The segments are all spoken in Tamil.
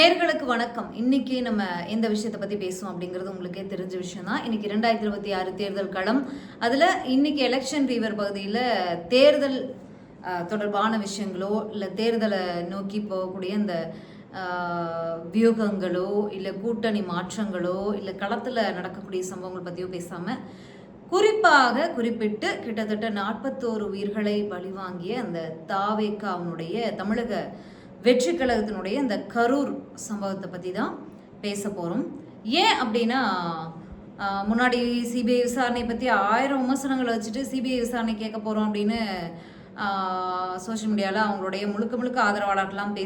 நேயர்களுக்கு வணக்கம். இன்னைக்கு நம்ம எந்த விஷயத்தை பத்தி பேசுவோம் அப்படிங்கிறது உங்களுக்கே தெரிஞ்ச விஷயம் தான். இன்னைக்கு 2026 தேர்தல் களம். அதுல இன்னைக்கு எலெக்ஷன் ரீவர் பகுதியில் தேர்தல் தொடர்பான விஷயங்களோ இல்லை தேர்தலை நோக்கி போகக்கூடிய இந்த வியூகங்களோ இல்லை கூட்டணி மாற்றங்களோ இல்லை களத்தில் நடக்கக்கூடிய சம்பவங்கள் பற்றியோ பேசாமல் குறிப்பாக குறிப்பிட்டு கிட்டத்தட்ட 41 உயிர்களை பழிவாங்கிய அந்த தாவேகாவுடைய தமிழக வெற்றி கழகத்தினுடைய இந்த கரூர் சம்பவத்தை பற்றி தான் பேச போகிறோம். ஏன் அப்படின்னா முன்னாடி சிபிஐ விசாரணை பற்றி 1000 விமர்சனங்களை வச்சுட்டு சிபிஐ விசாரணை கேட்க போகிறோம் அப்படின்னு சோஷியல் மீடியாவில் அவங்களுடைய முழுக்க ஆதரவாளர்கள்லாம்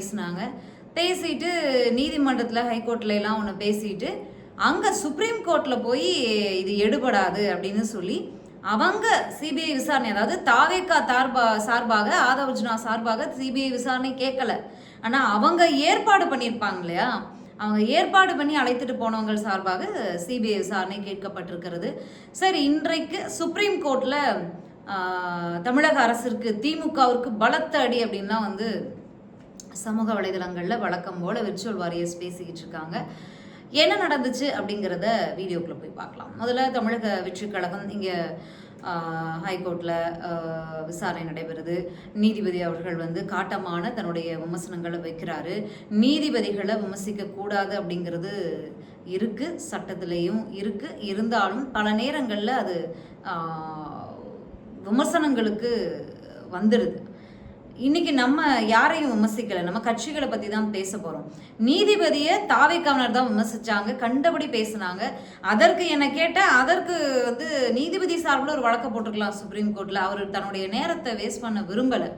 பேசிட்டு நீதிமன்றத்தில் ஹைகோர்ட்ல எல்லாம் ஒன்று பேசிட்டு அங்கே சுப்ரீம் கோர்ட்டில் போய் இது எடுபடாது அப்படின்னு சொல்லி அவங்க சிபிஐ விசாரணை, அதாவது தாவேகா சார்பாக ஆதவர்ஜுனா சார்பாக சிபிஐ விசாரணை கேட்கல. ஆனால் அவங்க ஏற்பாடு பண்ணியிருப்பாங்க இல்லையா, அவங்க ஏற்பாடு பண்ணி அழைத்துட்டு போனவங்க சார்பாக சிபிஐ விசாரணை கேட்கப்பட்டிருக்கிறது. சரி, இன்றைக்கு சுப்ரீம் கோர்ட்டில் தமிழக அரசிற்கு திமுகவிற்கு பலத்த அடி அப்படின்லாம் சமூக வலைதளங்களில் வழக்கம் போல விர்ச்சுவல் வாரியர்ஸ் பேசிக்கிட்டு இருக்காங்க. என்ன நடந்துச்சு அப்படிங்கிறத வீடியோக்குள்ளே போய் பார்க்கலாம். முதல்ல தமிழக வெற்றி கழகம் இங்கே ஹைகோர்ட்டில் விசாரணை நடைபெறுது. நீதிபதி அவர்கள் காட்டமான தன்னுடைய விமர்சனங்களை வைக்கிறாரு. நீதிபதிகளை விமர்சிக்கக்கூடாது அப்படிங்கிறது இருக்குது, சட்டத்திலையும் இருக்குது. இருந்தாலும் பல நேரங்களில் அது விமர்சனங்களுக்கு வந்துடுது. இன்னைக்கு நம்ம யாரையும் விமர்சிக்கலை, நம்ம கட்சிகளை பற்றி தான் பேச போகிறோம். நீதிபதியை தாவேகாவினர் தான் விமர்சித்தாங்க, கண்டபடி பேசினாங்க. அதற்கு என்ன கேட்டால் அதற்கு நீதிபதி சார்பில் ஒரு வழக்கை போட்டுக்கலாம் சுப்ரீம் கோர்ட்டில். அவர் தன்னுடைய நேரத்தை வேஸ்ட் பண்ண விரும்பலை.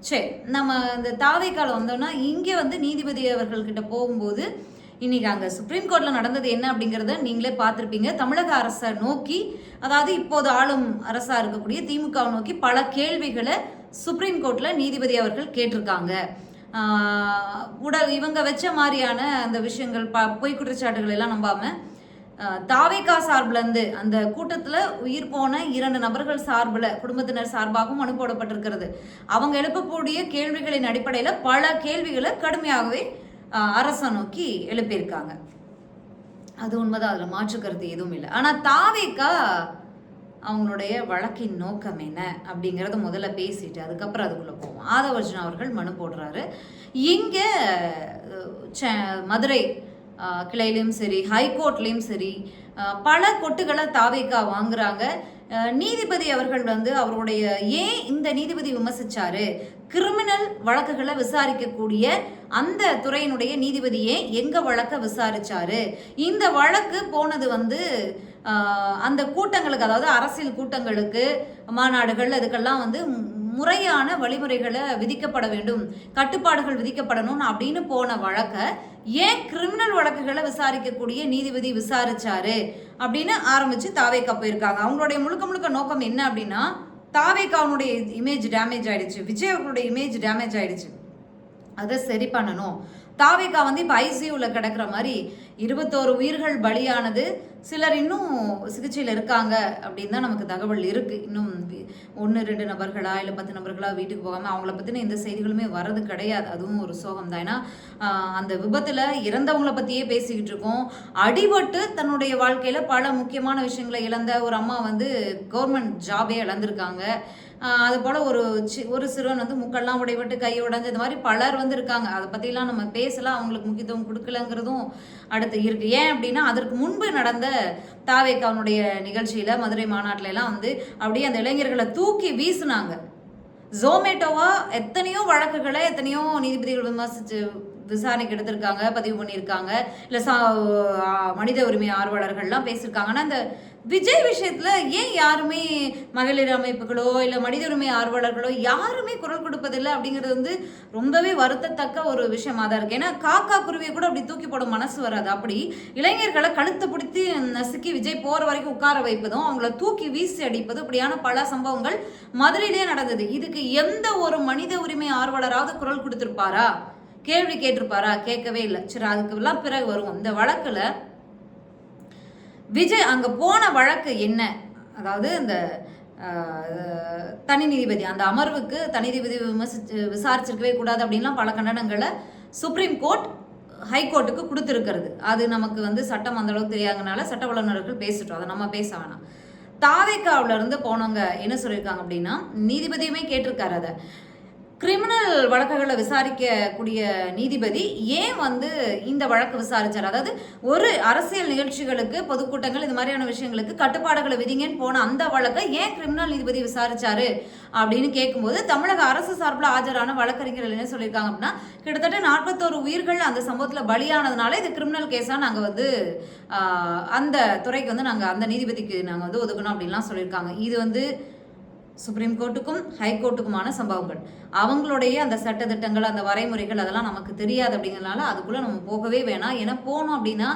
சரி, நம்ம இந்த தாவேகாவில் வந்தோம்னா இங்கே நீதிபதி அவர்கள்கிட்ட போகும்போது இன்னைக்கு அங்கே சுப்ரீம் கோர்ட்டில் நடந்தது என்ன அப்படிங்கிறத நீங்களே பார்த்துருப்பீங்க. தமிழக அரசை நோக்கி, அதாவது இப்போது ஆளும் அரசாக இருக்கக்கூடிய திமுகவை நோக்கி பல கேள்விகளை சுப்ரீம் கோர்ட்டில் நீதிபதி அவர்கள் கேட்டிருக்காங்க. இவங்க வச்ச மாதிரியான அந்த விஷயங்கள் பொய் குற்றச்சாட்டுகள் எல்லாம் நம்பாம தாவேகா சார்பிலேருந்து அந்த கூட்டத்தில் உயிர் போன 2 நபர்கள் சார்பில் குடும்பத்தினர் சார்பாகவும் மனு போடப்பட்டிருக்கிறது. அவங்க எழுப்பக்கூடிய கேள்விகளின் அடிப்படையில் பல கேள்விகளை கடுமையாகவே அரசை நோக்கி எழுப்பியிருக்காங்க. அது உண்மைதான், அதில் மாற்று கருத்து எதுவும் இல்லை. ஆனால் தாவேகா அவங்களுடைய வழக்கின் நோக்கம் என்ன அப்படிங்கிறத முதல்ல பேசிட்டு அதுக்கப்புறம் அதுக்குள்ளே போவோம். ஆதவர்ஜுனா அவர்கள் மனு போடுறாரு. இங்கே மதுரை கிளையிலையும் சரி, ஹைகோர்ட்லேயும் சரி பல கொட்டுகளை தாவேகா வாங்குறாங்க. நீதிபதி அவர்கள் அவருடைய ஏன் இந்த நீதிபதி விமர்சிச்சாரு, கிரிமினல் வழக்குகளை விசாரிக்கக்கூடிய அந்த துறையினுடைய நீதிபதியே எங்க வழக்க விசாரிச்சாரு, இந்த வழக்கு போனது அந்த கூட்டங்களுக்கு, அதாவது அரசியல் கூட்டங்களுக்கு, மாநாடுகள், அதுக்கெல்லாம் முறையான வழிமுறைகளை விதிக்கப்பட வேண்டும், கட்டுப்பாடுகள் விதிக்கப்படணும் அப்படின்னு போன வழக்கை ஏன் கிரிமினல் வழக்குகளை விசாரிக்கக்கூடிய நீதிபதி விசாரிச்சாரு அப்படின்னு ஆரம்பிச்சு தாவேகா போயிருக்காங்க. அவங்களுடைய முழுக்க நோக்கம் என்ன அப்படின்னா, தாவேகாவுடைய இமேஜ் டேமேஜ் ஆயிடுச்சு, விஜய் அவர்களுடைய இமேஜ் டேமேஜ் ஆயிடுச்சு, அதை சரி பண்ணணும். தாவேகா இப்போ ஐசியூவில் கிடக்கிற மாதிரி 21 உயிர்கள் பலியானது, சிலர் இன்னும் சிகிச்சையில் இருக்காங்க அப்படின்னு தான் நமக்கு தகவல் இருக்குது. இன்னும் 1-2 நபர்களா இல்லை 10 நபர்களா வீட்டுக்கு போகாமல் அவங்கள பற்றின எந்த செய்திகளுமே வர்றது கிடையாது. அதுவும் ஒரு சோகம் தான். ஏன்னா அந்த விபத்தில் இறந்தவங்கள பற்றியே பேசிக்கிட்டு இருக்கோம். அடிபட்டு தன்னுடைய வாழ்க்கையில் பல முக்கியமான விஷயங்களை இழந்த ஒரு அம்மா கவர்மெண்ட் ஜாபே இழந்திருக்காங்க. அதுபோல் ஒரு சிறுவன் முக்கெல்லாம் உடைபட்டு கை உடைஞ்சு, இந்த மாதிரி பலர் இருக்காங்க. அதை பற்றிலாம் நம்ம பேசலாம், அவங்களுக்கு முக்கியத்துவம் கொடுக்கலங்கிறதும் அடுத்து இருக்குது. ஏன் அப்படின்னா அதற்கு முன்பு நடந்த தாவேகாவுடைய நிகழ்ச்சியில் மதுரை மாநாட்டில எல்லாம் அப்படியே அந்த இளைஞர்களை தூக்கி வீசினாங்க. ஜோமேட்டோவா எத்தனையோ வழக்குகளை எத்தனையோ நீதிபதிகள் விமர்சித்து விசாரணைக்கு எடுத்திருக்காங்க, பதிவு பண்ணியிருக்காங்க. இல்லை மனித உரிமை ஆர்வலர்கள்லாம் பேசியிருக்காங்க. ஆனால் இந்த விஜய் விஷயத்தில் ஏன் யாருமே மகளிர் அமைப்புகளோ இல்லை மனித உரிமை ஆர்வலர்களோ யாருமே குரல் கொடுப்பதில்லை அப்படிங்கிறது ரொம்பவே வருத்தத்தக்க ஒரு விஷயமா தான் இருக்குது. ஏன்னா காக்கா குருவியை கூட அப்படி தூக்கி போட மனசு வராது. அப்படி இளைஞர்களை கழுத்தை பிடித்து நசுக்கி விஜய் போகிற வரைக்கும் உட்கார வைப்பதும், அவங்கள தூக்கி வீசி அடிப்பதும், இப்படியான பல சம்பவங்கள் மதுரையிலே நடந்தது. இதுக்கு எந்த ஒரு மனித உரிமை ஆர்வலராவது குரல் கொடுத்துருப்பாரா, கேள்வி கேட்டிருப்பாரா? கேட்கவே இல்லை. சரி, அதுக்கெல்லாம் பிறகு வருவோம். இந்த வழக்கில் விஜய் அங்கே போன வழக்கு என்ன, அதாவது இந்த தனி நீதிபதி அந்த அமர்வுக்கு தனி நீதிபதி விசாரிச்சிருக்கவே கூடாது அப்படின்லாம் பல கண்டனங்களை சுப்ரீம் கோர்ட் ஹைகோர்ட்டுக்கு கொடுத்துருக்கிறது. அது நமக்கு வந்து சட்டம் அந்த அளவுக்கு தெரியாதனால சட்ட வல்லுநர்கள் பேசிட்டோம், அதை நம்ம பேச வேணாம். தாவேக்காவில இருந்து போனவங்க என்ன சொல்லியிருக்காங்க அப்படின்னா, நீதிபதியுமே கேட்டிருக்காரு அதை, கிரிமினல் வழக்குகளை விசாரிக்கக்கூடிய நீதிபதி ஏன் வந்து இந்த வழக்கு விசாரிச்சார்? அதாவது ஒரு அரசியல் நிகழ்ச்சிகளுக்கு, பொதுக்கூட்டங்கள், இந்த மாதிரியான விஷயங்களுக்கு கட்டுப்பாடுகளை விதிங்கன்னு போன அந்த வழக்கை ஏன் கிரிமினல் நீதிபதி விசாரிச்சாரு அப்படின்னு கேட்கும்போது, தமிழக அரசு சார்பில் ஆஜரான வழக்கறிஞர்கள் என்ன சொல்லியிருக்காங்க அப்படின்னா, கிட்டத்தட்ட 41 உயிர்கள் அந்த சம்பவத்தில் பலியானதுனால இது கிரிமினல் கேஸாக நாங்கள் வந்து அந்த துறைக்கு வந்து நாங்கள் அந்த நீதிபதிக்கு நாங்கள் வந்து ஒதுக்கணும் அப்படின்லாம் சொல்லியிருக்காங்க. இது வந்து சுப்ரீம் கோர்ட்டுக்கும் ஹைகோர்ட்டுக்குமான சம்பவங்கள். அவங்களுடைய அந்த சட்டத்திட்டங்கள், அந்த வரைமுறைகள் அதெல்லாம் நமக்கு தெரியாது அப்படிங்கிறதுனால அதுக்குள்ளே நம்ம போகவே வேணாம். ஏன்னா போனோம் அப்படின்னா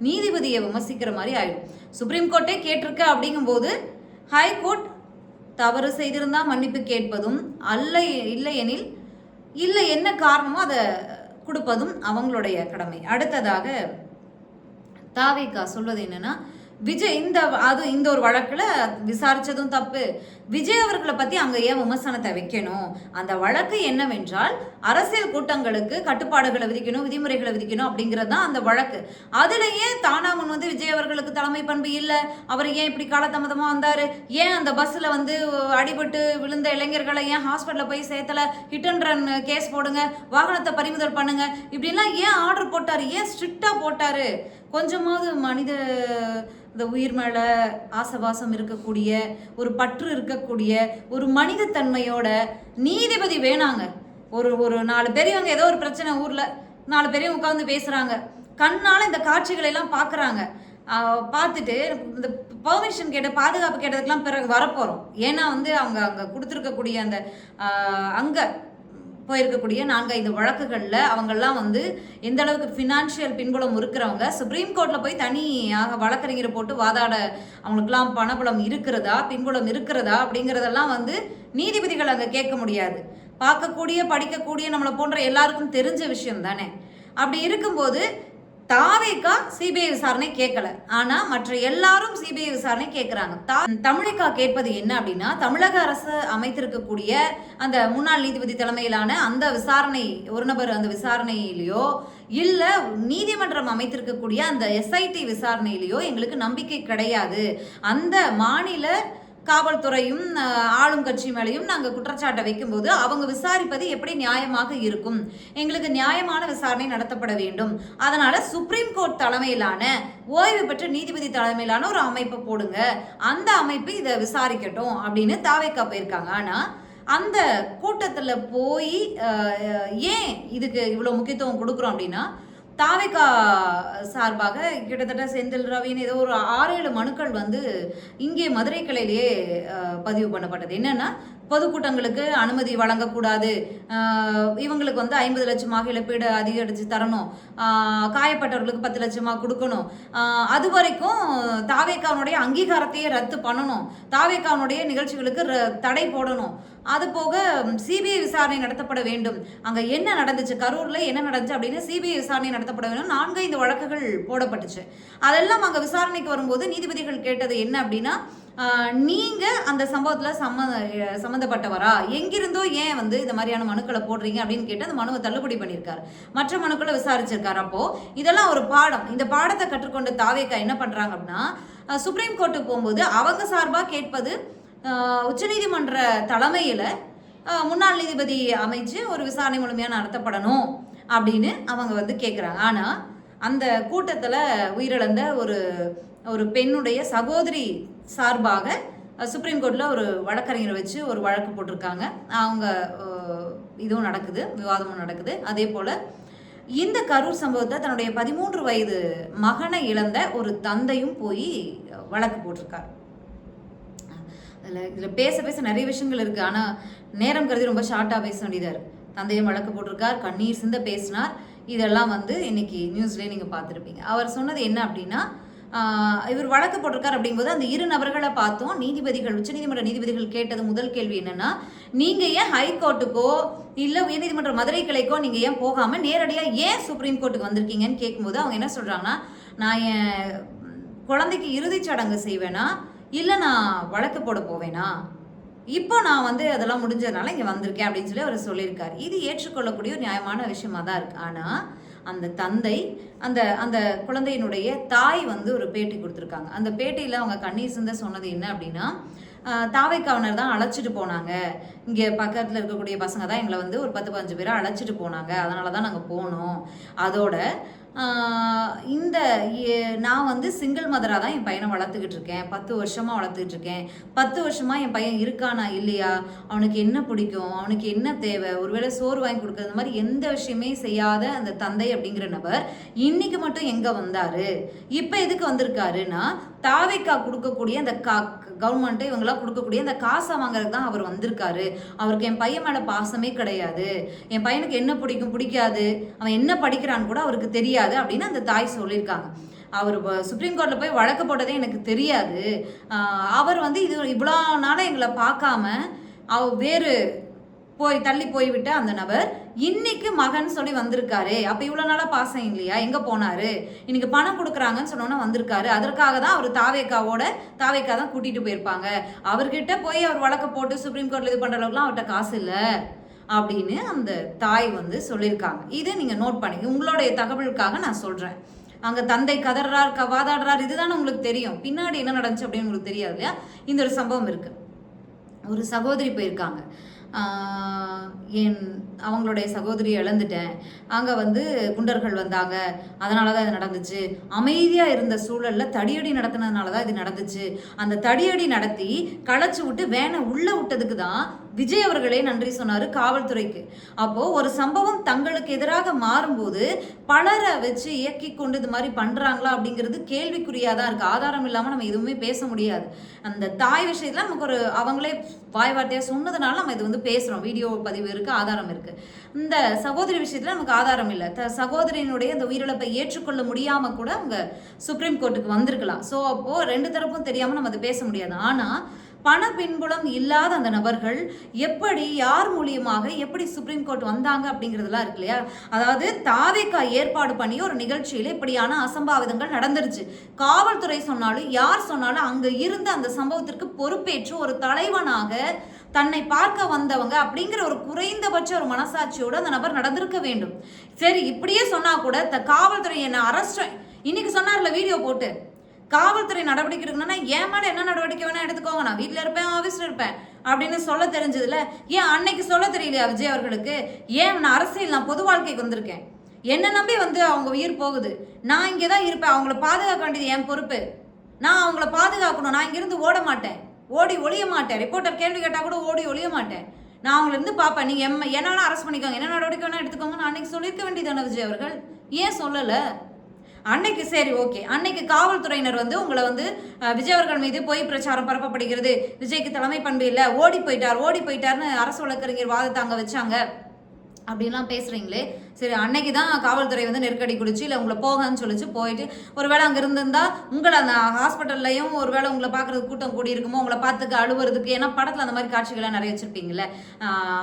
நீதிபதியை விமர்சிக்கிற மாதிரி ஆயிடும். சுப்ரீம் கோர்ட்டே கேட்டிருக்க அப்படிங்கும்போது ஹைகோர்ட் தவறு செய்திருந்தால் மன்னிப்பு கேட்பதும், இல்லையெனில் இல்லை என்ன காரணமோ அதை கொடுப்பதும் அவங்களுடைய கடமை. அடுத்ததாக தாவேகா சொல்வது என்னன்னா, விஜய் இந்த ஒரு வழக்கில் விசாரிச்சதும் தப்பு, விஜய் அவர்களை பற்றி அங்கே ஏன் விமர்சனத்தை வைக்கணும்? அந்த வழக்கு என்னவென்றால் அரசியல் கூட்டங்களுக்கு கட்டுப்பாடுகளை விதிக்கணும், விதிமுறைகளை விதிக்கணும் அப்படிங்கிறது தான் அந்த வழக்கு. அதுலேயே தானா முன் வந்து விஜய் அவர்களுக்கு தலைமை பண்பு இல்லை, அவர் ஏன் இப்படி காலதாமதமாக வந்தார், ஏன் அந்த பஸ்ஸில் வந்து அடிபட்டு விழுந்த இளைஞர்களை ஏன் ஹாஸ்பிட்டலில் போய் சேர்த்தலை, ஹிட் அண்ட் ரன் கேஸ் போடுங்க, வாகனத்தை பறிமுதல் பண்ணுங்க, இப்படிலாம் ஏன் ஆர்டர் போட்டார், ஏன் ஸ்ட்ரிக்டாக போட்டார்? கொஞ்சமாவது மனித இந்த உயிர் மேலே ஆசபாசம் இருக்கக்கூடிய, ஒரு பற்று இருக்கக்கூடிய, ஒரு மனிதத்தன்மையோட நீதிபதி வேணாங்க. ஒரு 4 பெரியவங்க ஏதோ ஒரு பிரச்சனை ஊரில் 4 பெரியவங்க உட்காந்து பேசுகிறாங்க, கண்ணால் இந்த காட்சிகளை எல்லாம் பார்க்குறாங்க. பார்த்துட்டு இந்த பர்மிஷன் கேட்ட, பாதுகாப்பு கேட்டதுக்கெல்லாம் பிறகு வரப்போகிறோம். ஏன்னா வந்து அவங்க அங்கே கொடுத்துருக்கக்கூடிய அந்த அங்கே போயிருக்கக்கூடிய 4-5 வழக்குகளில் அவங்கெல்லாம் வந்து எந்த அளவுக்கு ஃபினான்ஷியல் பின்புலம் இருக்கிறவங்க, சுப்ரீம் கோர்ட்டில் போய் தனியாக வழக்கறிஞரை போட்டு வாதாட அவங்களுக்குலாம் பணபலம் இருக்கிறதா, பின்புலம் இருக்கிறதா அப்படிங்கிறதெல்லாம் வந்து நீதிபதிகள் அங்கே கேட்க முடியாது. பார்க்கக்கூடிய, படிக்கக்கூடிய நம்மளை போன்ற எல்லாருக்கும் தெரிஞ்ச விஷயம் தானே. அப்படி இருக்கும்போது தாவேகா சிபிஐ விசாரணை கேட்கல, ஆனா மற்ற எல்லாரும் சிபிஐ விசாரணை கேட்கிறாங்க. தமிழிகா கேட்பது என்ன அப்படின்னா, தமிழக அரசு அமைத்திருக்கக்கூடிய அந்த முன்னாள் நீதிபதி தலைமையிலான அந்த விசாரணை, ஒரு நபர் அந்த விசாரணையிலையோ இல்ல நீதிமன்றம் அமைத்திருக்கக்கூடிய அந்த எஸ்ஐடி விசாரணையிலையோ எங்களுக்கு நம்பிக்கை கிடையாது. அந்த மாநில காவல்துறையும் ஆளும் கட்சி மேலேயும் நாங்கள் குற்றச்சாட்டை வைக்கும்போது அவங்க விசாரிப்பது எப்படி நியாயமாக இருக்கும்? எங்களுக்கு நியாயமான விசாரணை நடத்தப்பட வேண்டும். அதனால சுப்ரீம் கோர்ட் தலைமையிலான ஓய்வு பெற்ற நீதிபதி தலைமையிலான ஒரு அமைப்பை போடுங்க, அந்த அமைப்பு இதை விசாரிக்கட்டும் அப்படின்னு தாவேக்கா போயிருக்காங்க. ஆனால் அந்த கூட்டத்தில் போய் ஏன் இதுக்கு இவ்வளோ முக்கியத்துவம் கொடுக்குறோம் அப்படின்னா, தாவேகா சார்பாக கிட்டத்தட்ட செந்தில் ரவின்னு ஏதோ ஒரு 6-7 மனுக்கள் வந்து இங்கே மதுரை கிளையிலேயே பதிவு பண்ணப்பட்டது. என்னன்னா, பொதுக்கூட்டங்களுக்கு அனுமதி வழங்கக்கூடாது, இவங்களுக்கு வந்து 50 லட்சமாக இழப்பீடு அதிகரித்து தரணும், காயப்பட்டவர்களுக்கு 10 லட்சமாக கொடுக்கணும், அது வரைக்கும் தாவேகாவுடைய அங்கீகாரத்தையே ரத்து பண்ணணும், தாவேகாவுடைய நிகழ்ச்சிகளுக்கு தடை போடணும், அது போக சிபிஐ விசாரணை நடத்தப்பட வேண்டும், அங்கே என்ன நடந்துச்சு, கரூரில் என்ன நடந்துச்சு அப்படின்னு சிபிஐ விசாரணை நடத்தப்பட வேண்டும். 4-5 வழக்குகள் போடப்பட்டுச்சு. அதெல்லாம் அங்கே விசாரணைக்கு வரும்போது நீதிபதிகள் கேட்டது என்ன அப்படின்னா, நீங்கள் அந்த சம்பவத்தில் சம்மந்தப்பட்டவரா, எங்கிருந்தோ ஏன் வந்து இந்த மாதிரியான மனுக்களை போடுறீங்க அப்படின்னு கேட்டு அந்த மனுவை தள்ளுபடி பண்ணியிருக்காரு, மற்ற மனுக்களை விசாரிச்சிருக்காரு. அப்போது இதெல்லாம் ஒரு பாடம். இந்த பாடத்தை கற்றுக்கொண்டு தாவேகா என்ன பண்ணுறாங்க அப்படின்னா, சுப்ரீம் கோர்ட்டுக்கு போகும்போது அவங்க சார்பாக கேட்பது உச்சநீதிமன்ற தலைமையில் முன்னாள் நீதிபதி அமைச்சு ஒரு விசாரணை முழுமையாக நடத்தப்படணும் அப்படின்னு அவங்க வந்து கேட்குறாங்க. ஆனால் அந்த கூட்டத்தில் உயிரிழந்த ஒரு பெண்ணுடைய சகோதரி சார்பாக சுப்ரீம் கோர்ட்டில் ஒரு வழக்கறிஞரை வச்சு ஒரு வழக்கு போட்டிருக்காங்க. அவங்க இதுவும் நடக்குது, விவாதமும் நடக்குது. அதே போல் இந்த கரூர் சம்பவத்தை தன்னுடைய 13 வயது மகனை இழந்த ஒரு தந்தையும் போய் வழக்கு போட்டிருக்கார். இதில் பேச நிறைய விஷயங்கள் இருக்குது, ஆனால் நேரம் கருதி ரொம்ப ஷார்ட்டாக பேச வேண்டியதாக இருக்குது. தந்தையும் வழக்கு போட்டிருக்கார், கண்ணீர் சிந்த பேசினார். இதெல்லாம் வந்து இன்னைக்கு நியூஸ்லேயே நீங்கள் பார்த்துருப்பீங்க. அவர் சொன்னது என்ன அப்படின்னா, இவர் வழக்கு போட்டிருக்கார் அப்படிங்கும்போது அந்த 2 நபர்களை பார்த்தோம். நீதிபதிகள், உச்சநீதிமன்ற நீதிபதிகள் கேட்டது முதல் கேள்வி என்னன்னா, நீங்கள் ஏன் ஹைகோர்ட்டுக்கோ இல்லை உயர்நீதிமன்ற மதுரை கிளைக்கோ நீங்கள் ஏன் போகாமல் நேரடியாக ஏன் சுப்ரீம் கோர்ட்டுக்கு வந்திருக்கீங்கன்னு கேட்கும்போது அவங்க என்ன சொல்கிறாங்கன்னா, நான் என் குழந்தைக்கு இறுதிச் சடங்கு செய்வேனா இல்லை நான் வழக்கு போட போவேனா, இப்போ நான் வந்து அதெல்லாம் முடிஞ்சதுனால இங்கே வந்திருக்கேன் அப்படின்னு சொல்லி அவர் சொல்லியிருக்காரு. இது ஏற்றுக்கொள்ளக்கூடிய ஒரு நியாயமான விஷயமா தான் இருக்குது. ஆனால் அந்த தந்தை அந்த அந்த குழந்தையினுடைய தாய் வந்து ஒரு பேட்டி கொடுத்துருக்காங்க. அந்த பேட்டியில் அவங்க கண்ணீர் சிந்த சொன்னது என்ன அப்படின்னா, தாவைக்காவினர் தான் அழைச்சிட்டு போனாங்க, இங்கே பக்கத்தில் இருக்கக்கூடிய பசங்க தான் எங்களை வந்து ஒரு 10-15 பேரை அழைச்சிட்டு போனாங்க, அதனால தான் நாங்கள் போனோம். அதோட இந்த நான் வந்து சிங்கிள் மதராக தான் என் பையனை வளர்த்துக்கிட்டு இருக்கேன், 10 வருஷமாக வளர்த்துக்கிட்டு இருக்கேன். 10 வருஷமாக என் பையன் இருக்கானா இல்லையா, அவனுக்கு என்ன பிடிக்கும், அவனுக்கு என்ன தேவை, ஒருவேளை சோறு வாங்கி கொடுக்குறது மாதிரி எந்த விஷயமே செய்யாத அந்த தந்தை அப்படிங்கிற நபர் இன்னைக்கு மட்டும் எங்கே வந்தார், இப்போ எதுக்கு வந்திருக்காருன்னா தாவைக்கா கொடுக்கக்கூடிய அந்த கவர்மெண்ட்டு இவங்களாம் கொடுக்கக்கூடிய அந்த காசை வாங்குறதுக்கு தான் அவர் வந்திருக்காரு. அவருக்கு என் பையன் மேலே பாசமே கிடையாது, என் பையனுக்கு என்ன பிடிக்கும் பிடிக்காது, அவன் என்ன படிக்கிறான்னு கூட அவருக்கு தெரியாது அப்படின்னு அந்த தாய் சொல்லியிருக்காங்க. அவர் சுப்ரீம் கோர்ட்டில் போய் வழக்கு போட்டதே எனக்கு தெரியாது, அவர் வந்து இது இவ்வளோ நாளாக எங்களை பார்க்காம வேறு தள்ளி போய்விட்ட அந்த நபர் இன்னைக்கு மகன் சொல்லி வந்திருக்காரு. அப்போ இவ்வளோ நாளாக பாசம் இல்லையா, எங்கே போனார், இன்னைக்கு பணம் கொடுக்குறாங்கன்னு சொன்னோன்னா வந்திருக்காரு. அதற்காக தான் அவர் தாவேக்கா தான் கூட்டிகிட்டு போயிருப்பாங்க. அவர்கிட்ட போய் அவர் வழக்கு போட்டு சுப்ரீம் கோர்ட்டில் இது பண்ணுற அளவுக்குலாம் அவர்கிட்ட காசு இல்லை அப்படின்னு அந்த தாய் வந்து சொல்லியிருக்காங்க. இதை நீங்கள் நோட் பண்ணி உங்களுடைய தகவலுக்காக நான் சொல்கிறேன். அங்கே தந்தை கதறார் வாதாடுறார், இதுதானே உங்களுக்கு தெரியும், பின்னாடி என்ன நடந்துச்சு அப்படின்னு உங்களுக்கு தெரியாது இல்லையா. இந்த ஒரு சம்பவம் இருக்குது. ஒரு சகோதரி போயிருக்காங்க, அவங்களுடைய சகோதரியை இழந்துட்டேன், அங்கே வந்து குண்டர்கள் வந்தாங்க, அதனால தான் இது நடந்துச்சு, அமைதியாக இருந்த சூழலில் தடியடி நடத்தினதுனால தான் இது நடந்துச்சு, அந்த தடியடி நடத்தி களைச்சி விட்டு வேனை உள்ளே விட்டதுக்கு தான் விஜய் அவர்களே நன்றி சொன்னார் காவல்துறைக்கு. அப்போது ஒரு சம்பவம் தங்களுக்கு எதிராக மாறும்போது பலரை வச்சு இயக்கி கொண்டு இது மாதிரி பண்ணுறாங்களா அப்படிங்கிறது கேள்விக்குறியாக தான் இருக்குது. ஆதாரம் இல்லாமல் நம்ம எதுவுமே பேச முடியாது. அந்த தாய் விஷயத்தில் நமக்கு ஒரு அவங்களே வாய் வார்த்தையாக சொன்னதுனால நம்ம இது வந்து பேசுகிறோம், வீடியோ பதிவு இருக்குது, ஆதாரம் இருக்குது. இந்த சகோதரி விஷயத்தில் நமக்கு ஆதாரம் இல்லை. சகோதரியினுடைய அந்த உயிரிழப்பை ஏற்றுக்கொள்ள முடியாமல் கூட அவங்க சுப்ரீம் கோர்ட்டுக்கு வந்திருக்கலாம். ஸோ அப்போது ரெண்டு தரப்பும் தெரியாமல் நம்ம அதை பேச முடியாது. ஆனால் பண பின்புலம் இல்லாத அந்த நபர்கள் எப்படி யார் மூலியமாக எப்படி சுப்ரீம் கோர்ட் வந்தாங்க அப்படிங்கிறதுலாம் இருக்கு இல்லையா. அதாவது தாவேக்கா ஏற்பாடு பண்ணி ஒரு நிகழ்ச்சியில் இப்படியான அசம்பாவிதங்கள் நடந்துருச்சு. காவல்துறை சொன்னாலும் யார் சொன்னாலும் அங்கே இருந்து அந்த சம்பவத்திற்கு பொறுப்பேற்று ஒரு தலைவனாக தன்னை பார்க்க வந்தவங்க அப்படிங்கிற ஒரு குறைந்தபட்ச ஒரு மனசாட்சியோடு அந்த நபர் நடந்திருக்க வேண்டும். சரி, இப்படியே சொன்னா கூட காவல்துறை என்ன அரெஸ்ட் இன்னைக்கு சொன்னார்ல வீடியோ போட்டு, காவல்துறை நடவடிக்கை எடுக்கணும்னா என் மேலே என்ன நடவடிக்கை வேணா எடுத்துக்கோங்க, நான் வீட்டில் இருப்பேன், ஆஃபீஸில் இருப்பேன் அப்படின்னு சொல்ல தெரிஞ்சதுல ஏன் அன்னைக்கு சொல்ல தெரியலையா விஜய் அவர்களுக்கு? ஏன் நான் அரசியல், நான் பொது வாழ்க்கைக்கு வந்திருக்கேன், என்னை நம்பி வந்து அவங்க உயிர் போகுது, நான் இங்கே தான் இருப்பேன், அவங்கள பாதுகாக்க வேண்டியது என் பொறுப்பு, நான் அவங்கள பாதுகாக்கணும், நான் இங்கிருந்து ஓட மாட்டேன், ஓடி ஒளிய மாட்டேன், ரிப்போர்ட்டர் கேள்வி கேட்டால் கூட ஓடி ஒளிய மாட்டேன், நான் அவங்கள இருந்து பார்ப்பேன், நீங்கள் என்னன்னா அரெஸ்ட் பண்ணிக்கோங்க, என்ன நடவடிக்கை வேணா எடுத்துக்கோங்க, நான் அன்னைக்கு சொல்லியிருக்க வேண்டியதானே விஜய் அவர்கள்? ஏன் சொல்லலை அன்னைக்கு? சரி, ஓகே, அன்னைக்கு காவல்துறையினர் வந்து உங்களை வந்து விஜய் அவர்கள் மீது பொய் பிரச்சாரம் பரப்பப்படுகிறது, விஜய்க்கு தலைமை பண்பு இல்லை, ஓடி போயிட்டார்னு அரசு வழக்கறிஞர் வாதத்தை அங்கே வச்சாங்க அப்படின்லாம் பேசுகிறீங்களே. சரி, அன்னைக்கு தான் காவல்துறை வந்து நெருக்கடி குடிச்சு இல்லை உங்களை போகன்னு சொல்லிச்சு போயிட்டு, ஒருவேளை அங்கே இருந்திருந்தா உங்களை அந்த ஹாஸ்பிட்டல்லையும் ஒருவேளை உங்களை பார்க்குறதுக்கு கூட்டம் கூடி இருக்குமோ, உங்களை பார்த்துக்க அழுவுறதுக்கு, ஏன்னா படத்தில் அந்த மாதிரி காட்சிகள்லாம் நிறைய வச்சுருப்பீங்களே,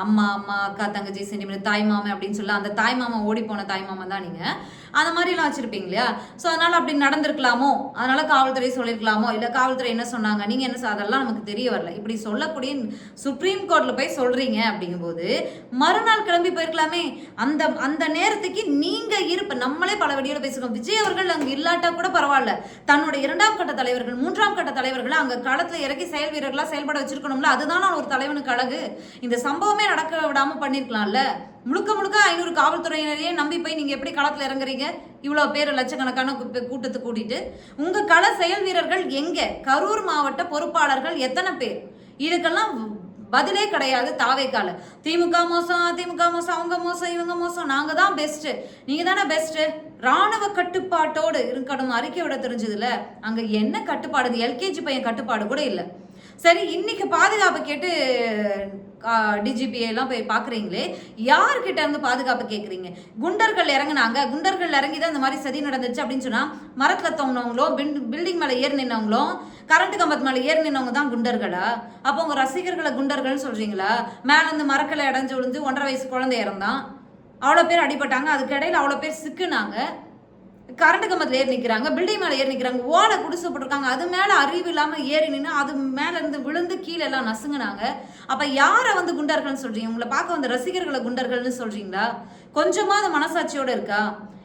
அம்மா அக்கா தங்கச்சி சென்டிமெண்ட் தாய் மாமன் அப்படின்னு சொல்லி அந்த தாய் மாமா ஓடி போன தாய் மாமன் தான் நீங்கள், அந்த மாதிரிலாம் வச்சுருப்பீங்க இல்லையா. ஸோ அதனால் அப்படி நடந்திருக்கலாமோ, அதனால் காவல்துறை சொல்லியிருக்கலாமோ, இல்லை காவல்துறை என்ன சொன்னாங்க, நீங்கள் என்ன அதெல்லாம் நமக்கு தெரிய வரல. இப்படி சொல்லக்கூடிய சுப்ரீம் கோர்ட்டில் போய் சொல்கிறீங்க அப்படிங்கும்போது மறுநாள் கிளம்பி போயிருக்கலாமே. அந்த அந்த நேரத்துக்கு நீங்க இருப்ப நம்மளே பல வீடியோல பேசுறோம், விஜய் அவர்கள் அங்க இல்லாட்டா கூட பரவாயில்ல, தன்னுடைய 2ஆம் கட்ட தலைவர்கள் 3ஆம் கட்ட தலைவர்களை அங்க களத்துல இறக்கி செயல் வீரர்களா செயல்பட வச்சிருக்கணும்ல. அதுதான் ஒரு தலைவனுக்கு அழகு. இந்த சம்பவமே நடக்க விடாம பண்ணிருக்கலாம்ல. முழுக்க 500 காவல்துறையினரையே நம்பி போய் நீங்க எப்படி களத்துல இறங்குறீங்க? இவ்வளவு பேர் லட்சக்கணக்கான கூட்டத்தை கூட்டிட்டு உங்க கள செயல் வீரர்கள் எங்க? கரூர் மாவட்ட பொறுப்பாளர்கள் எத்தனை பேர்? இதுக்கெல்லாம் பதிலே கிடையாது. தாவேக்கால திமுக மோசம், அதிமுக மோசம், அவங்க மோசம், இவங்க மோசம், நாங்க தான் பெஸ்ட், நீங்க தானே பெஸ்ட், ராணுவ கட்டுப்பாட்டோடு இருக்கணும் அறிக்கை விட தெரிஞ்சதுல. அங்க என்ன கட்டுப்பாடு? எல்கேஜி பையன் கட்டுப்பாடு கூட இல்லை. சரி, இன்னைக்கு பாதுகாப்பு கேட்டு டிஜிபி எல்லாம் போய் பார்க்குறீங்களே, யார்கிட்ட இருந்து பாதுகாப்பு கேட்குறீங்க? குண்டர்கள் இறங்குனாங்க, குண்டர்கள் இறங்கி தான் இந்த மாதிரி சதி நடந்துச்சு அப்படின்னு சொன்னால் மரத்தில் தொங்கினவங்களோ பில்டிங் மேலே ஏறி நின்னவங்களோ கரண்ட் கம்பத்து மேலே ஏறி நின்னவங்க தான் குண்டர்களா? அப்போ உங்கள் ரசிகர்களை குண்டர்கள்னு சொல்கிறீங்களா? மேலேருந்து மரக்கலை அடைஞ்சு விழுந்து 1.5 வயசு குழந்தை இறந்தான், அவ்வளோ பேர் அடிபட்டாங்க, அதுக்கு இடையில அவ்வளோ பேர் சிக்குனாங்க, கரண்ட் கம்பத்தில் ஏறி நிற்கிறாங்க, பில்டிங் மேலே ஏறி நிற்கிறாங்க, ஓலை குடிசை போட்டிருக்காங்க, அது மேலே அறிவு இல்லாமல் ஏறி நின்று அது மேலே இருந்து விழுந்து கீழே எல்லாம் நசுங்கினாங்க. அப்போ யாரை வந்து குண்டர்கள்னு சொல்கிறீங்க? உங்களை பார்க்க வந்த ரசிகர்களை குண்டர்கள்னு சொல்கிறீங்களா? கொஞ்சமாக அந்த மனசாட்சியோடு இருக்கா?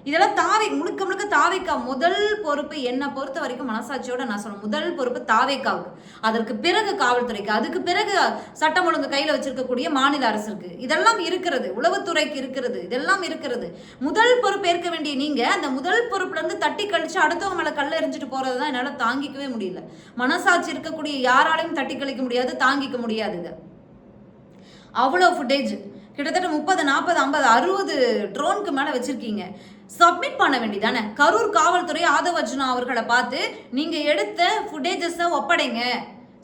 இதெல்லாம் முழுக்க முழுக்க தாவேக்கா முதல் பொறுப்பு. என்னை பொறுத்த வரைக்கும் மனசாட்சியோட நான் சொல்ல, முதல் பொறுப்பு தாவேக்காவுக்கு, அதற்கு பிறகு காவல்துறைக்கு, அதுக்கு பிறகு சட்டம் ஒழுங்கு கையில வச்சிருக்கக்கூடிய மாநில அரசு இருக்கு, இதெல்லாம் இருக்கிறது, உளவுத்துறைக்கு இருக்கிறது, இதெல்லாம் இருக்கிறது. முதல் பொறுப்பு ஏற்க வேண்டிய நீங்க அந்த முதல் பொறுப்புல இருந்து தட்டி கழிச்சு அடுத்தவங்க மேல கல்ல எரிஞ்சிட்டு போறதுதான் என்னால தாங்கிக்கவே முடியல. மனசாட்சி இருக்கக்கூடிய யாராலையும் தட்டி கழிக்க முடியாது, தாங்கிக்க முடியாது. இதை அவ்வளோ ஃபுட்டேஜ் கிட்டத்தட்ட 30, 40, 50, 60 ட்ரோனுக்கு மேல வச்சிருக்கீங்க. சப்மிட் பண்ண வேண்டியதானே? கரூர் காவல்துறை ஆதவ் அர்ஜுனா அவர்களை பார்த்து நீங்க எடுத்த ஃபுட்டேஜஸ் ஒப்படைங்க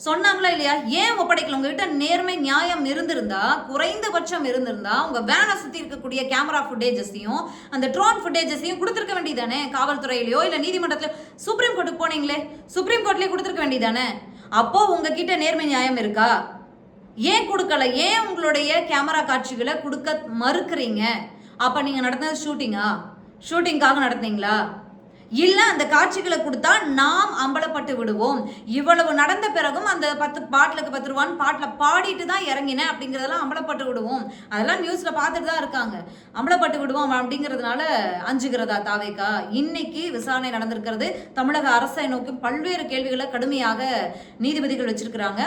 சொன்னாங்களா இல்லையா? ஏன் ஒப்படைக்கல? உங்ககிட்ட நேர்மை நியாயம் இருந்திருந்தா, குறைந்தபட்சம் இருந்திருந்தா, உங்க வேனை சுத்தி இருக்கக்கூடிய கேமரா ஃபுட்டேஜஸையும் அந்த ட்ரோன் ஃபுட்டேஜஸையும் கொடுத்துருக்க வேண்டியதானே? காவல்துறையிலையோ இல்ல நீதிமன்றத்திலோ, சுப்ரீம் கோர்ட்டுக்கு போனீங்களே, சுப்ரீம் கோர்ட்லயே கொடுத்துருக்க வேண்டியதானே? அப்போ உங்ககிட்ட நேர்மை நியாயம் இருக்கா? ஏன் கொடுக்கல? ஏன் உங்களுடைய கேமரா காட்சிகளை கொடுக்க மறுக்கிறீங்க? அப்ப நீங்க நடந்தது ஷூட்டிங்காக நடந்தீங்களா? இல்ல அந்த காட்சிகளை கொடுத்தா நாம் அம்பலப்பட்டு விடுவோம், இவ்வளவு நடந்த பிறகும் அந்த 10 பாட்டிலுக்கு 10 ரூபான்னு பாட்டில் பாடிட்டு தான் இறங்கினேன் அப்படிங்கிறதெல்லாம் அம்பலப்பட்டு விடுவோம், அதெல்லாம் நியூஸ்ல பார்த்துட்டு தான் இருக்காங்க, அம்பலப்பட்டு விடுவோம் அப்படிங்கிறதுனால அஞ்சுகிறதா தாவேக்கா? இன்னைக்கு விசாரணை நடந்திருக்கிறது. தமிழக அரசை நோக்கி பல்வேறு கேள்விகளை கடுமையாக நீதிபதிகள் வச்சிருக்கிறாங்க.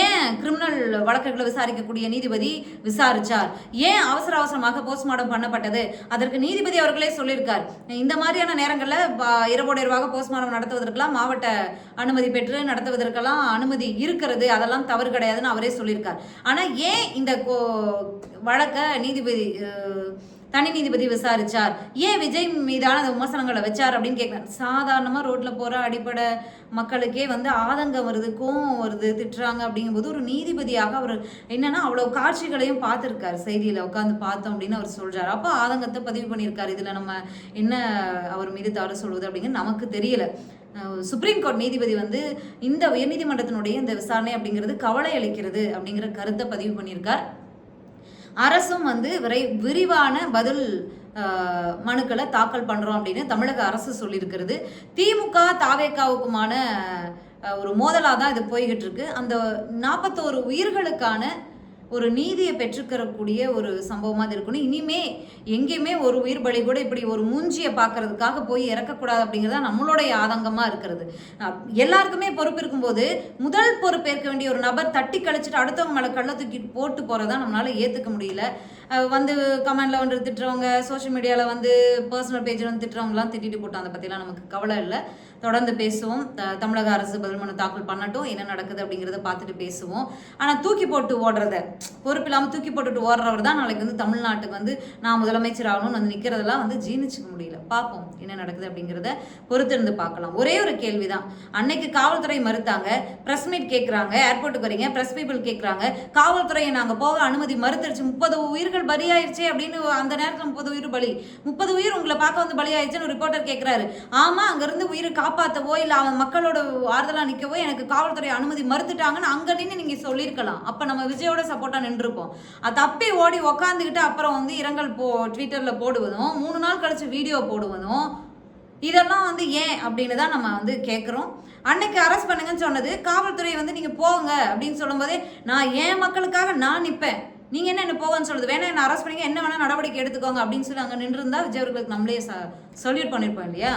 ஏன் கிரிமினல் வழக்குகளை விசாரிக்கக்கூடிய நீதிபதி விசாரிச்சார்? ஏன் அவசரமாக போஸ்ட்மார்ட்டம் பண்ணப்பட்டது? அதற்கு நீதிபதி அவர்களே சொல்லியிருக்கார், இந்த மாதிரியான நேரங்களில் இரவோடு இரவாக போஸ்ட்மார்ட்டம் நடத்துவதற்கெல்லாம் மாவட்ட அனுமதி பெற்று நடத்துவதற்கெல்லாம் அனுமதி இருக்கிறது, அதெல்லாம் தவறு கிடையாதுன்னு அவரே சொல்லியிருக்கார். ஆனா ஏன் இந்த வழக்க தனி நீதிபதி விசாரிச்சார்? ஏன் விஜய் மீதான விமர்சனங்களை வச்சார் அப்படின்னு கேட்குறேன். சாதாரணமாக ரோட்டில் போகிற அடிப்படை மக்களுக்கே ஆதங்கம் வருது, கோவம் வருது, திட்டுறாங்க. அப்படிங்கும்போது ஒரு நீதிபதியாக அவர் என்னன்னா அவ்வளோ காட்சிகளையும் பார்த்துருக்காரு, செய்தியில் உட்காந்து பார்த்தோம் அப்படின்னு அவர் சொல்கிறார். அப்போ ஆதங்கத்தை பதிவு பண்ணியிருக்காரு. இதில் நம்ம என்ன அவர் மீது தவறு சொல்வது அப்படிங்கிறது நமக்கு தெரியல. சுப்ரீம் கோர்ட் நீதிபதி இந்த உயர்நீதிமன்றத்தினுடைய இந்த விசாரணை அப்படிங்கிறது கவலை அளிக்கிறது அப்படிங்கிற கருத்தை பதிவு பண்ணியிருக்கார். அரசும் விரிவான பதில் மனுக்களை தாக்கல் பண்றோம் அப்படின்னு தமிழக அரசு சொல்லியிருக்கிறது. திமுக தாவேக்காவுக்குமான ஒரு மோதலாக தான் இது போய்கிட்டு இருக்கு. அந்த 41 உயிர்களுக்கான ஒரு நீதியை பெற்றுக்கிறக்கூடிய ஒரு சம்பவமாக இருக்கணும். இனிமே எங்கேயுமே ஒரு உயிர் பலி கூட இப்படி ஒரு மூஞ்சியை பார்க்கறதுக்காக போய் இறக்கக்கூடாது அப்படிங்கிறதா நம்மளுடைய ஆதங்கமாக இருக்கிறது. எல்லாருக்குமே பொறுப்பு இருக்கும்போது முதல் பொறுப்பேற்க வேண்டிய ஒரு நபர் தட்டி கழிச்சிட்டு அடுத்தவங்க மேலே கள்ள தூக்கி போட்டு போகிறதா நம்மளால ஏற்றுக்க முடியல. கமெண்ட்ல திட்டுறவங்க, சோஷியல் மீடியாவில் பர்சனல் பேஜில் திட்டுறவங்களாம் திட்டிட்டு போட்டோம். அதை பற்றிலாம் நமக்கு கவலை இல்லை. தொடர்ந்து பேசுவோம். தமிழக அரசு பதில் மனு தாக்கல் பண்ணட்டும், என்ன நடக்குது அப்படிங்கிறத பார்த்துட்டு பேசுவோம். ஆனால் தூக்கி போட்டு ஓடுறத, பொறுப்பு இல்லாமல் தூக்கி போட்டுட்டு ஓடுறவர் தான் நாளைக்கு தமிழ்நாட்டுக்கு நான் முதலமைச்சர் ஆகணும்னு நிற்கிறதெல்லாம் ஜீர்ணிச்சிக்க முடியல. பார்ப்போம் என்ன நடக்குது அப்படிங்கிறத பொறுத்திருந்து பார்க்கலாம். ஒரே ஒரு கேள்விதான், அன்னைக்கு காவல்துறை மறுத்தாங்க, பிரஸ் மீட் கேட்குறாங்க, ஏர்போர்ட்டுக்கு வரீங்க, பிரஸ் பீப்புள் கேட்குறாங்க, காவல்துறையை நாங்கள் போக அனுமதி மறுத்துருச்சு, 30 உயிர்கள் பலியாயிருச்சு அப்படின்னு. அந்த நேரத்தில் 30 உயிர் பலி, 30 உயிர் உங்களை பார்க்க பலியாயிருச்சுன்னு ரிப்போர்ட்டர் கேட்குறாரு. ஆமா, அங்கிருந்து உயிரை காப்பாற்றவோ இல்லை அவன் மக்களோட ஆறுதலாக நிற்கவோ எனக்கு காவல்துறை அனுமதி மறுத்துட்டாங்கன்னு அங்கே நின்று நீங்கள் சொல்லியிருக்கலாம். அப்போ நம்ம விஜயோட சப்போர்ட்டாக நின்றுருப்போம். அது தப்பி ஓடி உக்காந்துக்கிட்டு அப்புறம் இரங்கல் ட்விட்டரில் போடுவதும் 3 நாள் கழிச்சு வீடியோ போடுவதும் இதெல்லாம் ஏன் அப்படின்னு தான் நம்ம கேட்குறோம். அன்னைக்கு அரெஸ்ட் பண்ணுங்கன்னு சொன்னது காவல்துறை நீங்கள் போங்க அப்படின்னு சொல்லும் போதே நான் என் மக்களுக்காக நான் நிற்பேன், நீங்கள் என்ன போகன்னு சொல்லுது, வேணா என்ன அரெஸ்ட் பண்ணிங்க, என்ன வேணா நடவடிக்கை எடுத்துக்கோங்க அப்படின்னு சொல்லி அங்கே நின்றுருந்தா விஜய் அவர்களுக்கு நம்மளே சொல்யூட் பண்ணியிருப்போம் இல்லையா?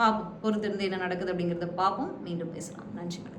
பார்ப்போம், பொறுத்திருந்து என்ன நடக்குது அப்படிங்கிறத பார்ப்போம். மீண்டும் பேசலாம். நன்றி, வணக்கம்.